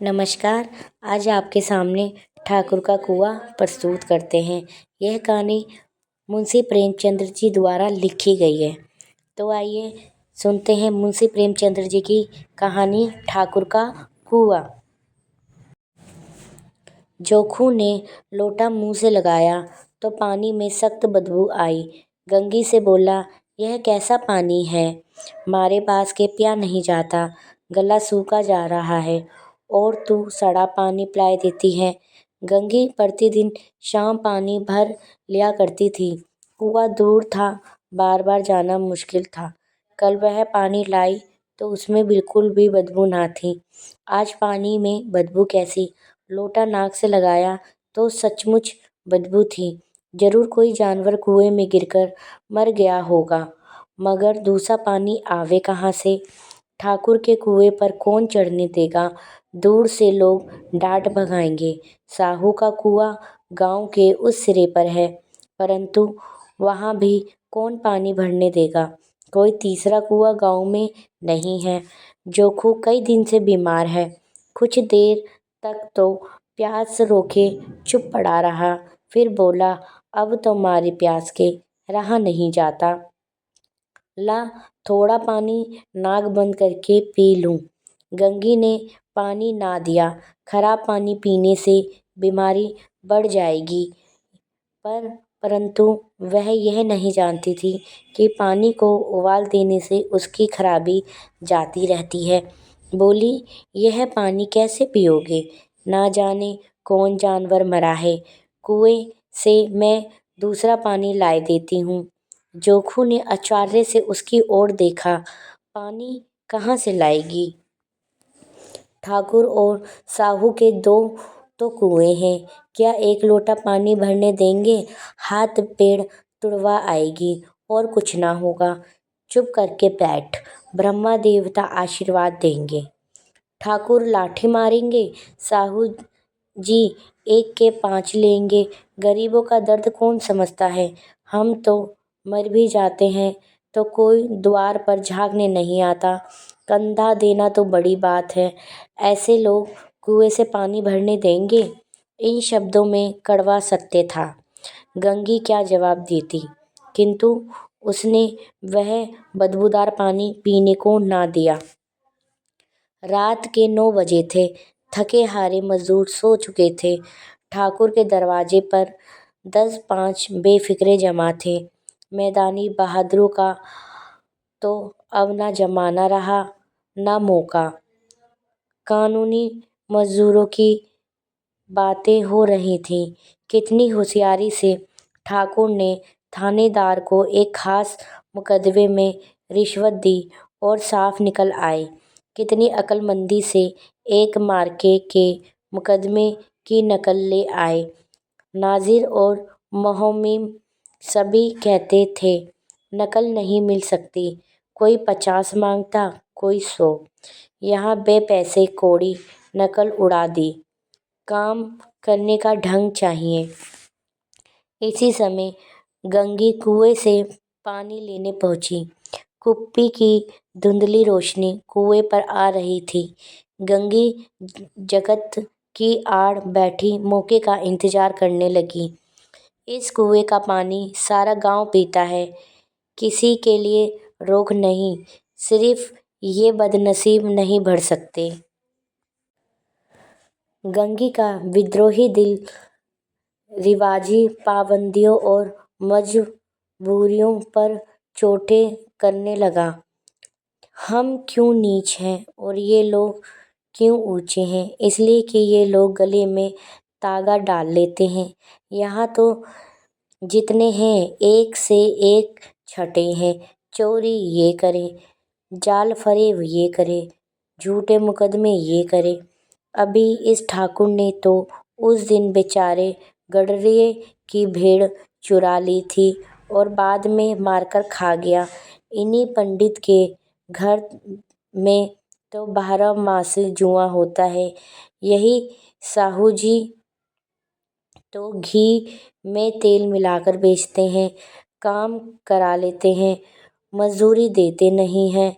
नमस्कार। आज आपके सामने ठाकुर का कुआं प्रस्तुत करते हैं। यह कहानी मुंशी प्रेमचंद्र जी द्वारा लिखी गई है। तो आइए सुनते हैं मुंशी प्रेमचंद्र जी की कहानी ठाकुर का कुआं। जोखू ने लोटा मुंह से लगाया तो पानी में सख्त बदबू आई। गंगी से बोला, यह कैसा पानी है? मारे पास के पिया नहीं जाता, गला सूखा जा रहा है और तू सड़ा पानी पिला देती है। गंगी प्रतिदिन शाम पानी भर लिया करती थी। कुआं दूर था, बार बार जाना मुश्किल था। कल वह पानी लाई तो उसमें बिल्कुल भी बदबू ना थी। आज पानी में बदबू कैसी? लोटा नाक से लगाया तो सचमुच बदबू थी। जरूर कोई जानवर कुएं में गिरकर मर गया होगा, मगर दूसरा पानी आवे कहाँ से? ठाकुर के कुएं पर कौन चढ़ने देगा? दूर से लोग डांट भगाएंगे। साहू का कुआं गांव के उस सिरे पर है, परंतु वहां भी कौन पानी भरने देगा? कोई तीसरा कुआं गांव में नहीं है। जोखू कई दिन से बीमार है। कुछ देर तक तो प्यास रोके चुप पड़ा रहा, फिर बोला, अब तो मारे प्यास के रहा नहीं जाता। ला थोड़ा पानी नाक बंद करके पी लूं। गंगी ने पानी ना दिया। खराब पानी पीने से बीमारी बढ़ जाएगी। परंतु वह यह नहीं जानती थी कि पानी को उबाल देने से उसकी खराबी जाती रहती है। बोली, यह पानी कैसे पियोगे? ना जाने कौन जानवर मरा है। कुएं से मैं दूसरा पानी लाए देती हूँ। जोखू ने आश्चर्य से उसकी ओर देखा। पानी कहाँ से लाएगी? ठाकुर और साहू के दो तो कुएं हैं, क्या एक लोटा पानी भरने देंगे? हाथ पेड़ तुड़वा आएगी और कुछ ना होगा। चुप करके बैठ, ब्रह्मा देवता आशीर्वाद देंगे। ठाकुर लाठी मारेंगे, साहू जी एक के 5 लेंगे। गरीबों का दर्द कौन समझता है? हम तो मर भी जाते हैं तो कोई द्वार पर झांकने नहीं आता। कंधा देना तो बड़ी बात है। ऐसे लोग कुएं से पानी भरने देंगे? इन शब्दों में कड़वा सत्य था। गंगी क्या जवाब देती, किंतु उसने वह बदबूदार पानी पीने को ना दिया। रात के 9 बजे थे। थके हारे मजदूर सो चुके थे। ठाकुर के दरवाजे पर 10-5 बेफिक्रे जमा थे। मैदानी बहादुरों का तो अब ना जमाना रहा, ना मौका। कानूनी मजदूरों की बातें हो रही थीं। कितनी होशियारी से ठाकुर ने थानेदार को एक खास मुकदमे में रिश्वत दी और साफ निकल आए। कितनी अक्लमंदी से एक मार्के के मुकदमे की नकल ले आए। नाजिर और मोहम्मिम सभी कहते थे, नकल नहीं मिल सकती। कोई 50 मांगता, कोई 100। यहाँ पैसे कौड़ी नकल उड़ा दी। काम करने का ढंग चाहिए। इसी समय गंगी कुएं से पानी लेने पहुंची। कुप्पी की धुंधली रोशनी कुएं पर आ रही थी। गंगी जगत की आड़ बैठी मौके का इंतजार करने लगी। इस कुएं का पानी सारा गांव पीता है, किसी के लिए रोक नहीं, सिर्फ ये बदनसीब नहीं भर सकते। गंगी का विद्रोही दिल रिवाजी पाबंदियों और मजबूरियों पर चोटें करने लगा। हम क्यों नीच हैं और ये लोग क्यों ऊंचे हैं? इसलिए कि ये लोग गले में तागा डाल लेते हैं। यहाँ तो जितने हैं एक से एक छठे हैं। चोरी ये करे, जाल फरेब ये करे, झूठे मुकदमे ये करे। अभी इस ठाकुर ने तो उस दिन बेचारे गडरिये की भेड़ चुरा ली थी और बाद में मारकर खा गया। इन्हीं पंडित के घर में तो 12 मासी जुआ होता है। यही साहू जी तो घी में तेल मिलाकर बेचते हैं, काम करा लेते हैं, मजदूरी देते नहीं हैं।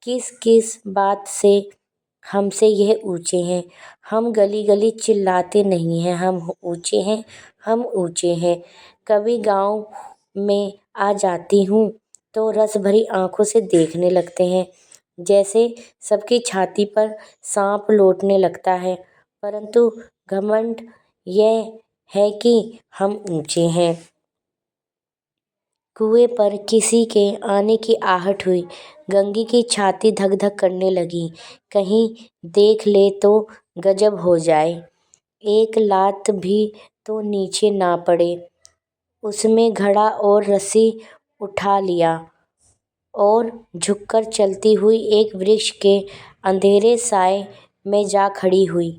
किस किस बात से हमसे यह ऊँचे हैं। हम गली गली चिल्लाते नहीं हैं, हम ऊँचे हैं, हम ऊँचे हैं। कभी गाँव में आ जाती हूँ तो रस भरी आँखों से देखने लगते हैं, जैसे सबकी छाती पर सांप लौटने लगता है। परंतु घमंड यह है कि हम ऊँचे हैं। कुएं पर किसी के आने की आहट हुई। गंगी की छाती धक धक करने लगी। कहीं देख ले तो गजब हो जाए, एक लात भी तो नीचे ना पड़े। उसमें घड़ा और रस्सी उठा लिया और झुककर चलती हुई एक वृक्ष के अंधेरे साए में जा खड़ी हुई।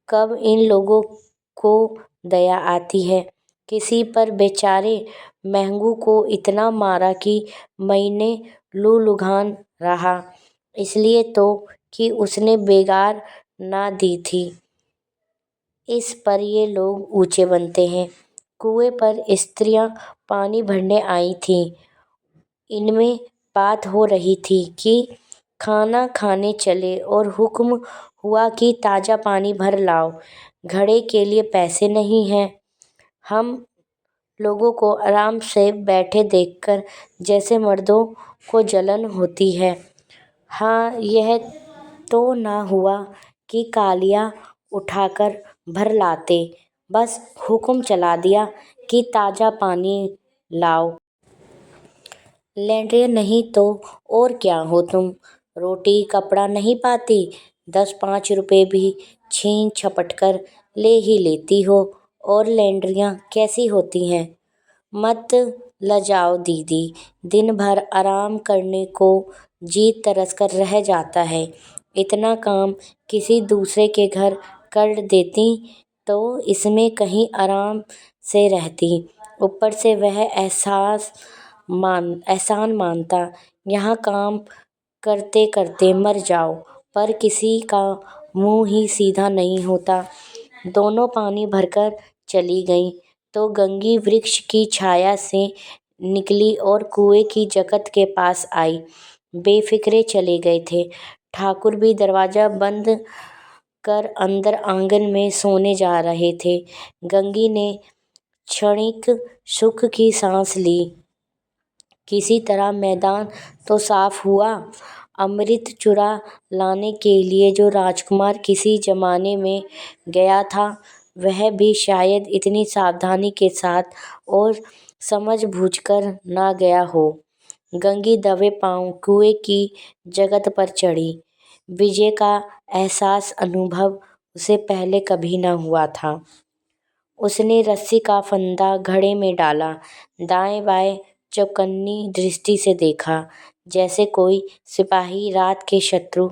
कब इन लोगों को दया आती है। किसी पर बेचारे महंगू को इतना मारा कि महीने लूलुघान रहा, इसलिए तो कि उसने बेगार ना दी थी। इस पर ये लोग ऊँचे बनते हैं। कुएं पर स्त्रियां पानी भरने आई थीं। इनमें बात हो रही थी कि खाना खाने चले और हुक्म हुआ कि ताज़ा पानी भर लाओ, घड़े के लिए पैसे नहीं हैं। हम लोगों को आराम से बैठे देखकर जैसे मर्दों को जलन होती है। हाँ, यह तो ना हुआ कि कालिया उठाकर भर लाते, बस हुक्म चला दिया कि ताज़ा पानी लाओ। लैंड्रियन नहीं तो और क्या हो तुम, रोटी कपड़ा नहीं पाती, 10-5 रुपए भी छीन झपट कर ले ही लेती हो। और लैंड्रियाँ कैसी होती हैं? मत लजाओ दीदी, दिन भर आराम करने को जी तरस कर रह जाता है। इतना काम किसी दूसरे के घर कर देती तो इसमें कहीं आराम से रहती। ऊपर से वह एहसान मानता, यहाँ काम करते करते मर जाओ, पर किसी का मुँह ही सीधा नहीं होता। दोनों पानी भरकर चली गईं तो गंगी वृक्ष की छाया से निकली और कुएं की जगत के पास आई। बेफिक्रे चले गए थे। ठाकुर भी दरवाजा बंद कर अंदर आंगन में सोने जा रहे थे। गंगी ने क्षणिक सुख की सांस ली। किसी तरह मैदान तो साफ हुआ। अमृत चुरा लाने के लिए जो राजकुमार किसी जमाने में गया था, वह भी शायद इतनी सावधानी के साथ और समझ बूझकर ना गया हो। गंगी दबे पांव कुएं की जगत पर चढ़ी। विजय का एहसास अनुभव उसे पहले कभी न हुआ था। उसने रस्सी का फंदा घड़े में डाला, दाएं बाएं चौकन्नी दृष्टि से देखा, जैसे कोई सिपाही रात के शत्रु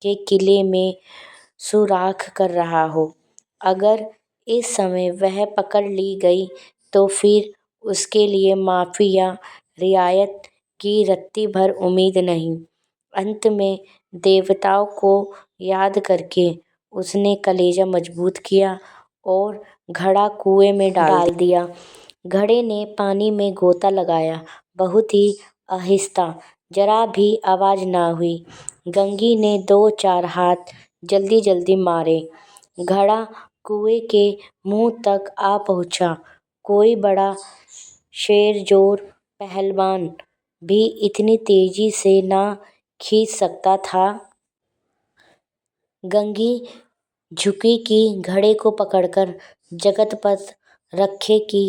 के किले में सुराख कर रहा हो। अगर इस समय वह पकड़ ली गई तो फिर उसके लिए माफ़ी या रियायत की रत्ती भर उम्मीद नहीं। अंत में देवताओं को याद करके उसने कलेजा मजबूत किया और घड़ा कुएं में डाल दिया। घड़े ने पानी में गोता लगाया, बहुत ही आहिस्ता, जरा भी आवाज़ ना हुई। गंगी ने 2-4 हाथ जल्दी जल्दी मारे। घड़ा कुएं के मुंह तक आ पहुंचा। कोई बड़ा शेरजोर पहलवान भी इतनी तेजी से ना खींच सकता था। गंगी झुकी कि घड़े को पकड़कर जगत पर रखे कि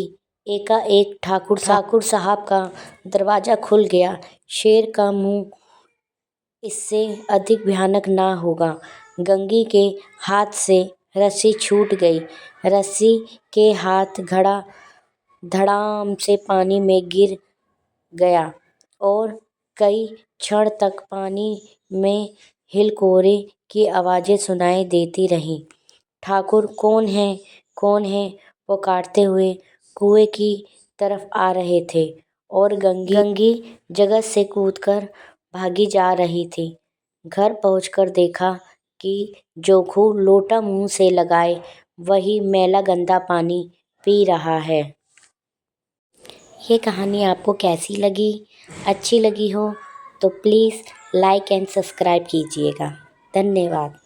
एकाएक ठाकुर साहब का दरवाजा खुल गया। शेर का मुंह इससे अधिक भयानक ना होगा। गंगी के हाथ से रस्सी छूट गई। रस्सी के हाथ घड़ा धड़ाम से पानी में गिर गया और कई क्षण तक पानी में हिलकोरे की आवाज़ें सुनाई देती रहीं। ठाकुर कौन है, कौन है पुकारते हुए कुएं की तरफ आ रहे थे और गंगी जगत से कूदकर भागी जा रही थी। घर पहुंचकर देखा कि जोखू लोटा मुंह से लगाए वही मैला गंदा पानी पी रहा है। ये कहानी आपको कैसी लगी? अच्छी लगी हो तो प्लीज़ लाइक एंड सब्सक्राइब कीजिएगा। धन्यवाद।